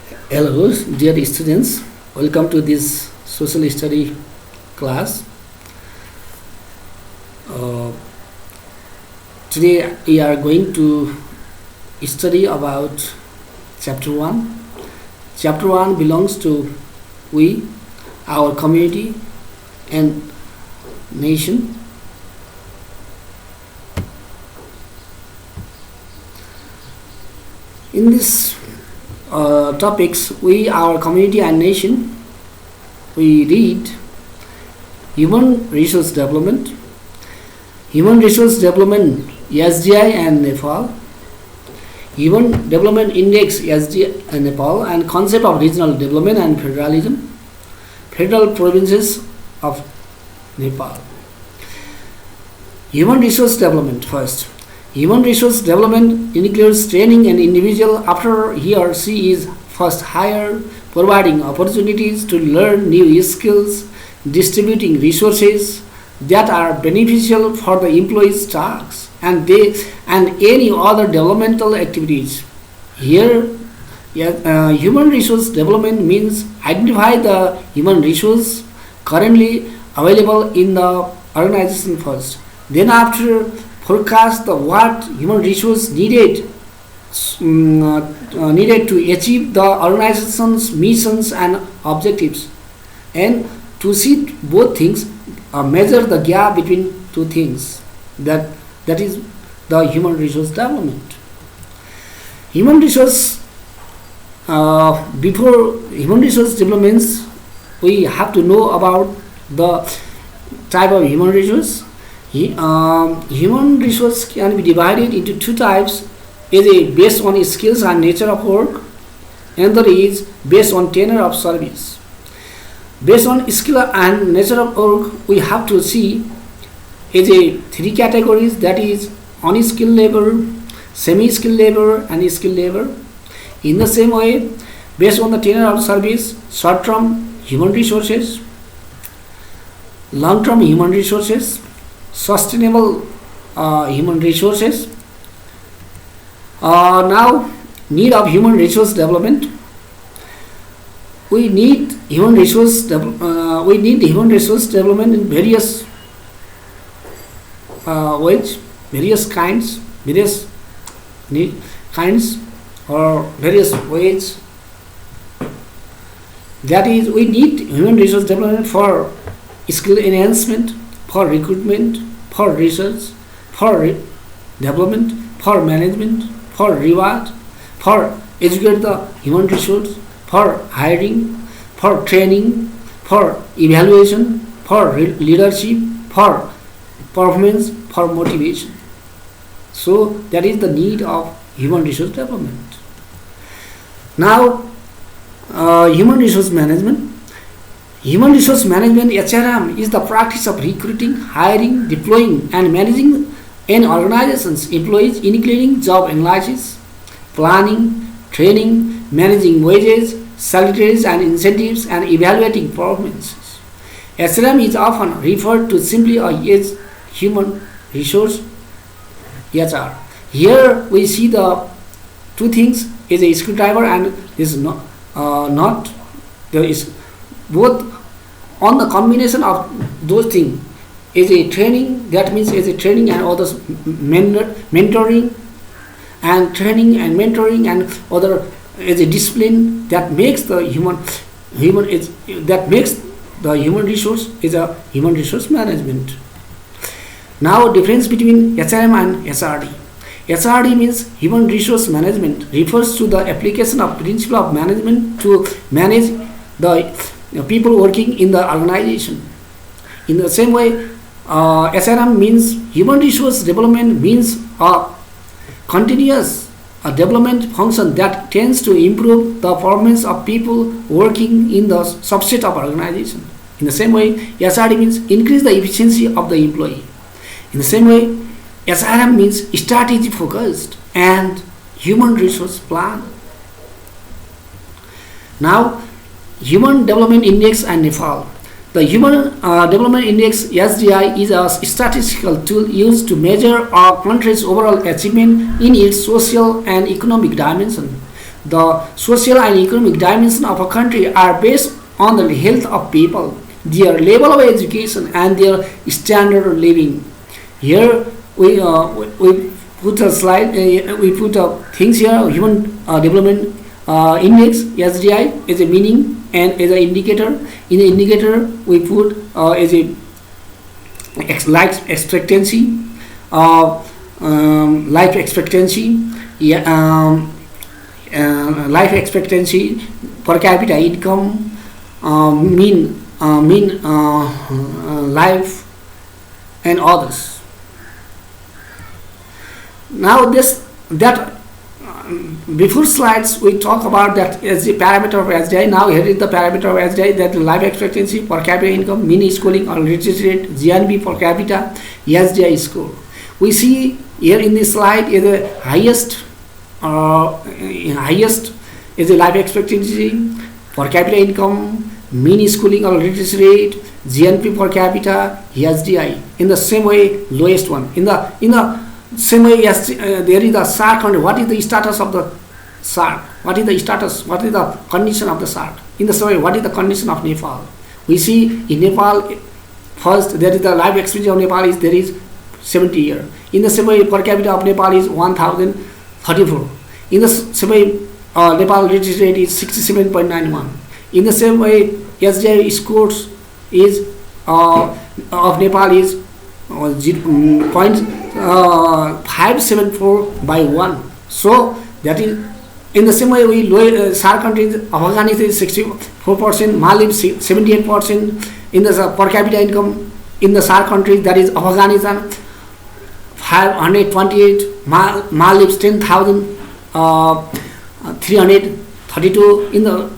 Hello, dear students. Welcome to this social study class. Uh, Today we are going to study about chapter 1. Chapter 1 belongs to we, our community and nation. In this topics, we, our community and nation, we read human resource development, SDI and Nepal, Human Development Index SDI and Nepal, and concept of regional development and federalism, federal provinces of Nepal. Human resource development first. Human resource development includes training an individual after he or she is first hired, providing opportunities to learn new skills, distributing resources that are beneficial for the employee's tasks and any other developmental activities. Here, human resource development means identify the human resource currently available in the organization first. Then after forecast the what human resource needed to achieve the organization's missions and objectives, and to see both things, measure the gap between two things. That is the human resource development. Human resource Before human resource developments, we have to know about the type of human resource. Human resource can be divided into two types: is based on skills and nature of work, and another is based on tenure of service. Based on skill and nature of work, we have to see three categories, that is unskilled labor, semi-skilled labor and skilled labor. In the same way, based on the tenure of service, short-term human resources, long-term human resources, sustainable human resources. Now, need of human resource development. We need human resource development in various ways, various kinds or various ways. That is, we need human resource development for skill enhancement, for recruitment, for research, for development, for management, for reward, for educate the human resource, for hiring, for training, for evaluation, for leadership, for performance, for motivation. So that is the need of human resource development. Now, human resource management. Human resource management (HRM) is the practice of recruiting, hiring, deploying, and managing an organization's employees, including job analysis, planning, training, managing wages, salaries and incentives, and evaluating performances. HRM is often referred to simply as human resource (HR). Here we see the two things: is a screwdriver and is not. There is both. On the combination of those things is a training. That means is a training and others mentoring, and training and mentoring and other is a discipline that makes the human resource is a human resource management. Now, difference between HRM and SRD. SRD means human resource management, refers to the application of principle of management to manage the people working in the organization. In the same way, SRM means human resource development means a continuous development function that tends to improve the performance of people working in the subset of organization. In the same way, SRD means increase the efficiency of the employee. In the same way, SRM means strategy focused and human resource plan. Now, Human Development Index and Nepal. The Human Development Index (SDI) is a statistical tool used to measure a country's overall achievement in its social and economic dimension. The social and economic dimension of a country are based on the health of people, their level of education, and their standard of living. Here we put a slide, we put things here. Human Development Index (SDI) is a meaning and as an indicator. In the indicator, we put as a life expectancy, life expectancy, yeah, life expectancy, per capita income, mean life, and others. Now this that before slides we talk about that as the parameter of SDI. Now here is the parameter of SDI, that life expectancy, per capita income, mean schooling or literacy rate, GNP per capita, SDI score. We see here in this slide is the highest is the life expectancy, per capita income, mean schooling or literacy rate, GNP per capita, SDI. In the same way, lowest one. In the same way, yes, there is the SAARC country. What is the status of the SAARC? What is the status? What is the condition of the SAARC? In the same way, what is the condition of Nepal? We see in Nepal, first there is the life expectancy of Nepal is there is 70 years. In the same way, per capita of Nepal is 1034. In the same way, Nepal literacy rate is 67.91. In the same way, SDI scores is of Nepal is 0.574 by 1. So that is in the same way we SAARC countries, Afghanistan is 64%, Maldives 78%. In the per capita income in the SAARC countries, that is Afghanistan 528, Maldives 10,332. In the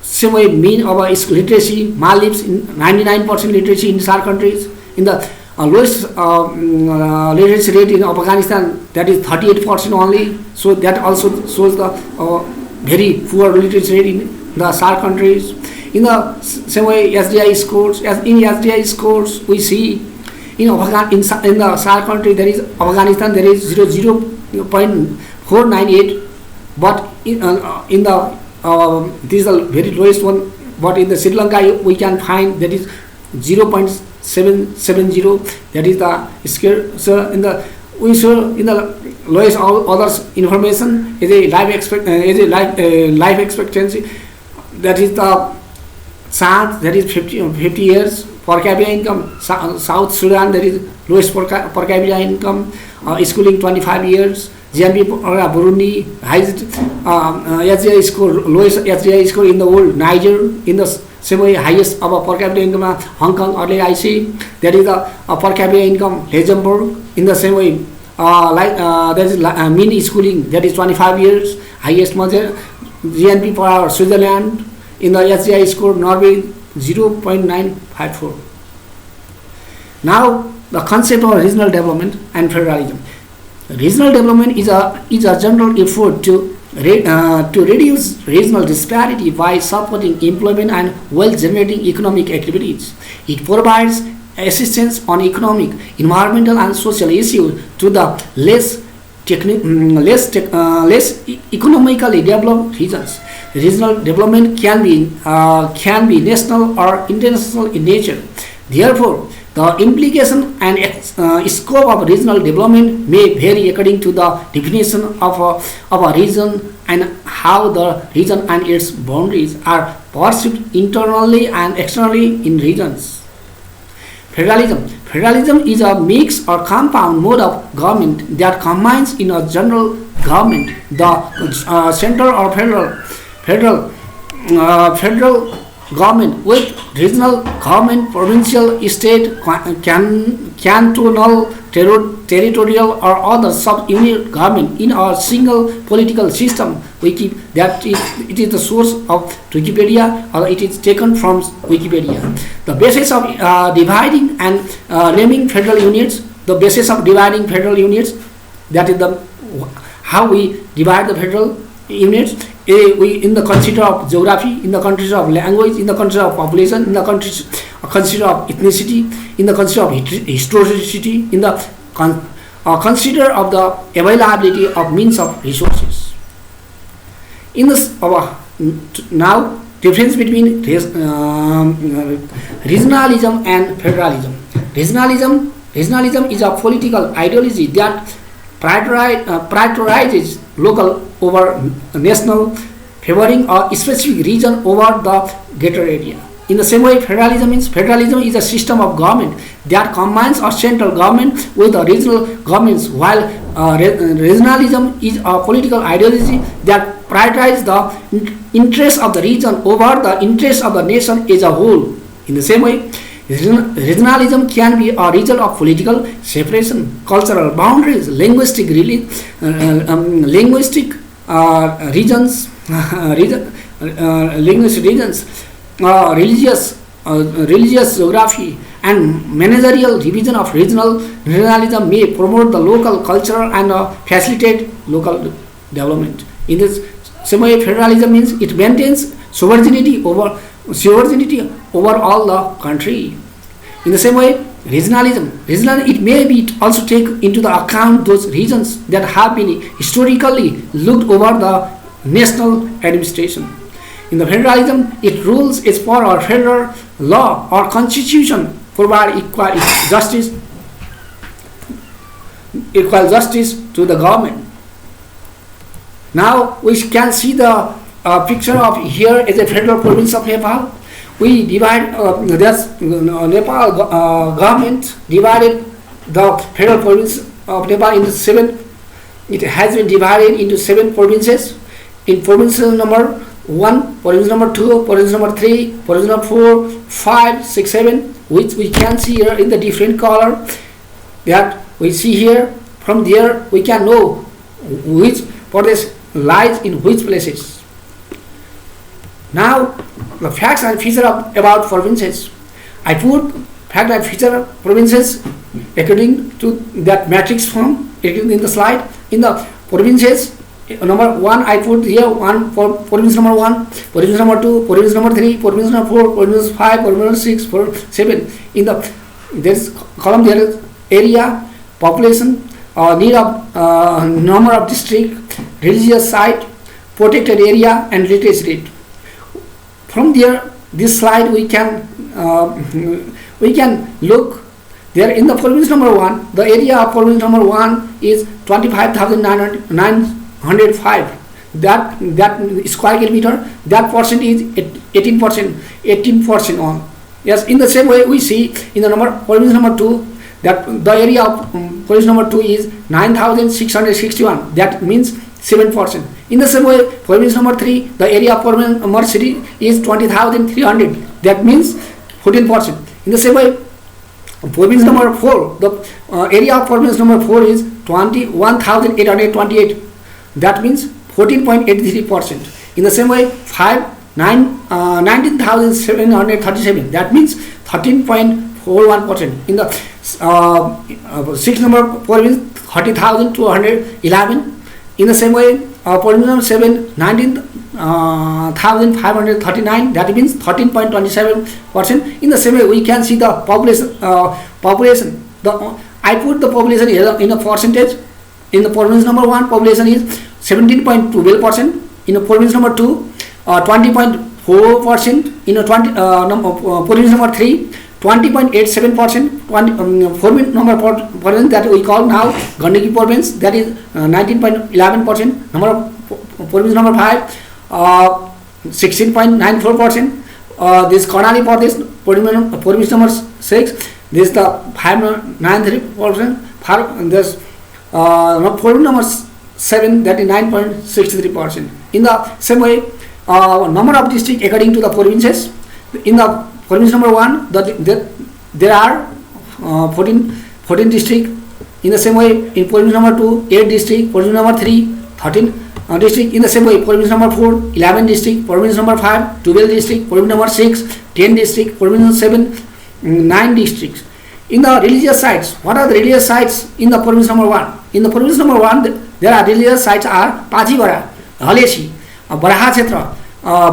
same way, mean of literacy, Maldives 99% literacy in SAARC countries. In the lowest literacy rate in Afghanistan, that is 38% only. So that also shows the very poor literacy rate in the SAARC countries. In the same way, SDI scores. As in SDI scores, we see in the SAARC country, there is Afghanistan, there is 0.498, but in the this is the very lowest one. But in the Sri Lanka, we can find that is 0.770. That is the scale. So in the we show in the lowest others information is a life expectancy. That is the Chad, that is 50 years. Per capita income, South Sudan, that is lowest per capita income. Schooling 25 years. GNP Burundi, highest SDI score, lowest SDI score in the world, Niger. In the same way, highest of per capita income, Hong Kong, earlier I see, that is the per capita income, Luxembourg. In the same way, that is mean schooling, that is 25 years, highest GNP for Switzerland. In the SDI score, Norway 0.954. Now, the concept of regional development and federalism. Regional development is a general effort to reduce regional disparity by supporting employment and wealth-generating economic activities. It provides assistance on economic, environmental, and social issues to the less economically developed regions. Regional development can be national or international in nature. Therefore, the implication and scope of regional development may vary according to the definition of a region and how the region and its boundaries are perceived internally and externally in regions. Federalism is a mixed or compound mode of government that combines in a general government the central or federal government with regional government, provincial, state, cantonal, territorial, or other sub-unit government in a single political system. It is the source of Wikipedia, or it is taken from Wikipedia. The basis of dividing and naming federal units. The basis of dividing federal units. That is how we divide the federal units. We in the consider of geography, in the consider of language, in the consider of population, in the consider of ethnicity, in the consider of historicity, in the consider of the availability of means of resources. In this now difference between regionalism and federalism. Regionalism is a political ideology that prioritizes local over national, favoring a specific region over the greater area. In the same way, federalism is a system of government that combines a central government with the regional governments, while regionalism is a political ideology that prioritizes the interests of the region over the interests of the nation as a whole. In the same way, regionalism can be a result of political separation, cultural boundaries, linguistic regions, religious geography, and managerial division of regionalism may promote the local culture and facilitate local development. In this same way, federalism means it maintains sovereignty over all the country. In the same way, regionalism it may be also take into the account those regions that have been historically looked over the national administration. In the federalism, it rules as per our federal law or constitution provide equal justice to the government. Now we can see the picture of here as a federal province of Nepal. We divide Nepal government divided the federal province of Nepal into 7. It has been divided into 7 provinces. In province number 1, province number 2, province number 3, province number 4, 5, 6, 7, which we can see here in the different color that we see here. From there we can know which province lies in which places. Now the facts and features about provinces. I put fact and feature provinces according to that matrix form in the slide. In the provinces, number 1 I put here 1 for province number 1, province number 2, province number 3, province number 4, province 5, province 6, 7. In the this column there is area, population, need of number of district, religious site, protected area, and literacy rate. From there, this slide we can look there in the province number 1. The area of province number 1 is 25,905. That square kilometer. That percent is 18%. 18% on. Yes. In the same way, we see in the province number 2 that the area of province number 2 is 9,661. That means 7%. In the same way, province number 3, the area of province number 3 is 20,300. That means 14%. In the same way, province number 4, the area of province number 4 is 21,828. That means 14.83%. In the same way, 19,737. That means 13.41%. In the 6 number province, 30,211. In the same way, province number 7, 19,539. That means 13.27%. In the same way, we can see the population. I put the population here in a percentage. In the province number 1, population is 17.12%. In the province number 2, 20.4%. In a province number 3, 20.87%. Province number province that we call now Gandaki province, that is 19.11%. Number of province number 5, 16.94%. This Karnali province number 6, this is the 5.93%. This province number 7, that is 9.63%. In the same way, number of districts according to the provinces. In the province number 1, there are 14 districts. In the same way, in province number 2, 8 districts. Province number 3, 13 districts. In the same way, province number 4, 11 districts. Province number 5, 12 districts. Province number 6, 10 districts. Province number 7, 9 districts. In the religious sites, what are the religious sites in the province number 1? In the province number 1, there are religious sites are Pachibara, Haleshi, Baraha Kshetra,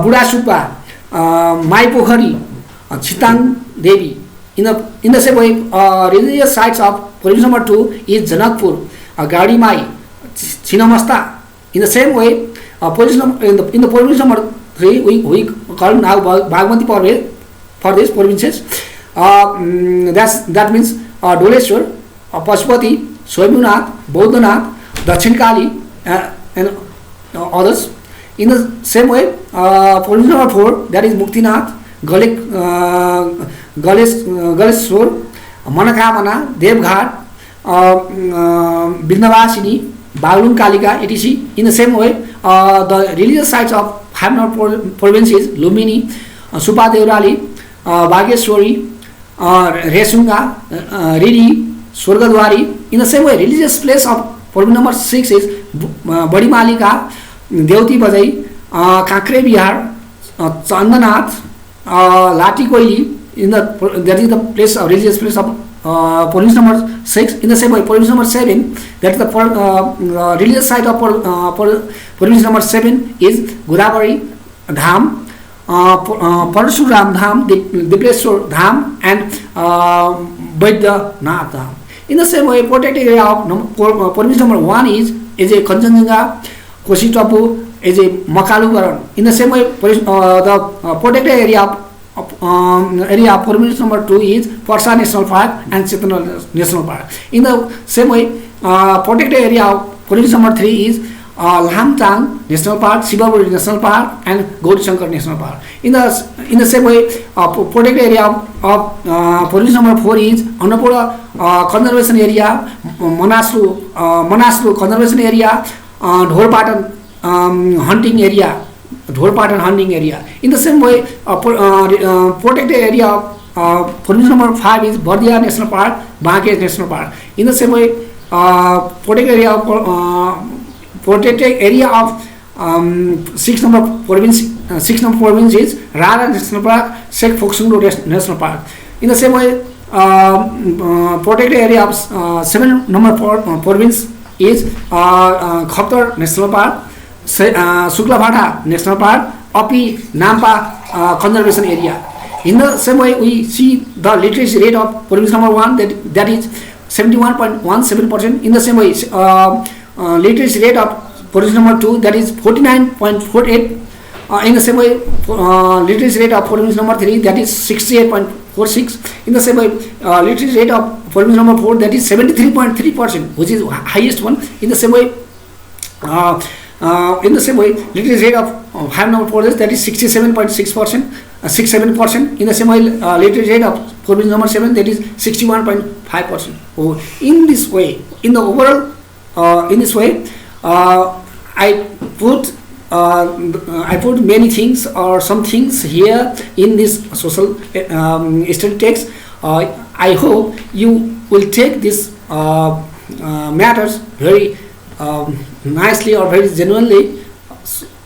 Buda Supa, Mai Pokhari, Chitang Devi. In the same way, religious sites of province number 2 is Janakpur, Gadi Mai, Chinamasta. In the same way, Position in the province number 3, we call now Bagmati Pradesh provinces. That means Doleshwar, Pashupati, Swayambhunath, Bodhanath, Dakshin Kali, and others. In the same way, province number 4, that is Muktinath, Galeshwar, Manakamana, Devghat, Vindhyavasini, Baglung Kalika, etc. In the same way, the religious sites of 5 north provinces, Lumini, Supadevrali, Bageshwari, Resunga, Ridi, Swargadwari. In the same way, religious place of province number 6 is Badi Malika, Devti Bazai, Kakre Bihar, Chandanath, Lati Koili. That is the place, religious place of province number 6. In the same way, province number 7, that is the religious site of province number 7 is Godavari Dham, Parshuram Dham, Dipleshwar Dham, and Baidyanath Dham. In the same way, protected area of province number 1 is a Kanchenjunga, Koshitapu, is a Makalugaran. In the same way, the protected area of province number 2 is Parsa National Park and Chitana National Park. In the same way, protected area of province number 3 is Lamtang National Park, Sibaburi National Park, and Gaudishankar National Park. In the same way, protected area of province number 4 is Annapura Conservation Area, Manaslu Conservation Area, Dholpatan Hunting Area. In the same way, protected area of province number 5 is Bardia National Park, Bankesh National Park. In the same way, protected area of 6 number province is Rara National Park, Sheikh Foksungro National Park. In the same way, protected area of 7 number province is Khaptar National Park, Suklabhata National Park, Api Nampa Conservation Area. In the same way, we see the literacy rate of province number 1, that is 71.17%. In the same way, literacy rate of province number 2, that is 49.48. In the same way, literacy rate of province number 3, that is 68.46. In the same way, literacy rate of province number 4, that is 73.3%, which is highest one. In the same way, literacy rate of 5 number province, that is 67.6%, 67%. In the same way, literacy rate of province number 7, that is 61.5%. In this way, in the overall, in this way, I put many things or some things here in this social study text. I hope you will take this matters very nicely or very genuinely.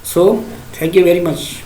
So thank you very much.